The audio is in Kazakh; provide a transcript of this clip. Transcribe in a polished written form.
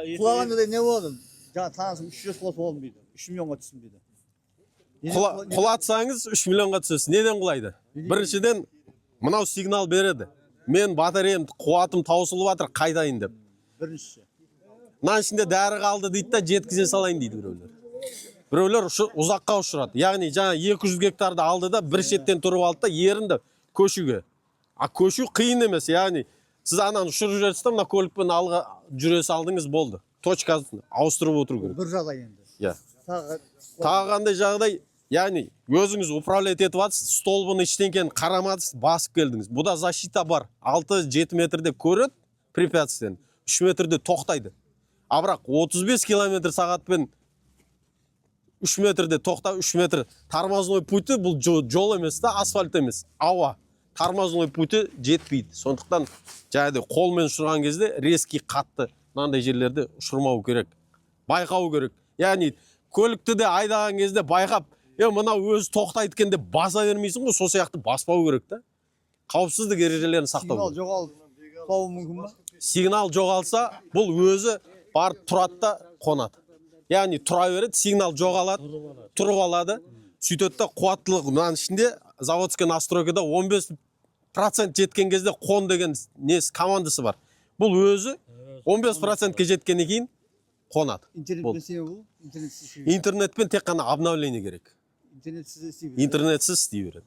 Құлағанда не болды? Жаңа танысым 3 жас құласа болмайды. 3 миллионға түстім дейді. Құлатсаңыз 3 миллионға түсесіз. Неден құлайды? Біріншіден, мынау сигнал береді. Мен батареям, қуатым таусылып жатыр, қайдайын деп. Бірінші. Мына ішінде дәрі қалды дейді да, жеткізе салайын дейді біреулер. Біреулер ұзаққа ұшырады. Яғни жаңа 200 гектарды алды да, бір шеттен тұрып алды да, ерінді көшуге. А көшу қиын емес, яғни сіз ананы ұшырып жүресіз да, мына көлікпен алға жүресі алдыңыз болды. Точкасын ауыстырып отыру керек. Бір жағдай енді. Иә. Тағы қандай жағдай, яғни өзіңіз управлять етіп жатсыз, столбыны ештеңкені қарамадыңыз, басып келдіңіз. Бұда защита бар. 6-7 метрде көреді препятствиені, 3 метрде тоқтайды. А бірақ 35 км сағатпен 3 метрде тоқта, 3 метр тормозной пути бұл жол емес та, асфальт емес, ауа. Тормозной пути жетпейді. Сондықтан жаңағыдай қолмен ұшырған кезде резкий қатты мынандай жерлерде ұшырмау керек. Байқау керек. Яғни көлікті де айдаған кезде байқап, мынау өзі тоқтайды екен деп баса бермейсің ғой, сол сияқты баспау керек та. Қауіпсіздік ережелерін сақтау керек. Сигнал жоғалуы мүмкін ба? Сигнал жоғалса, бұл өзі барып тұрады да қонады. Яғни тұра береді, сигнал жоғалады, тұрып алады. Сөйтеді да қуаттылық, мынаның ішінде заводский настройкада 15% жеткен кезде қон деген командасы бар. Бұл өзі 15%-ке жеткеннен кейін қонады. Интернетпен істеме бұл? Интернетпен тек қана обновление керек. Интернетсіз Интернетсіз істей береді.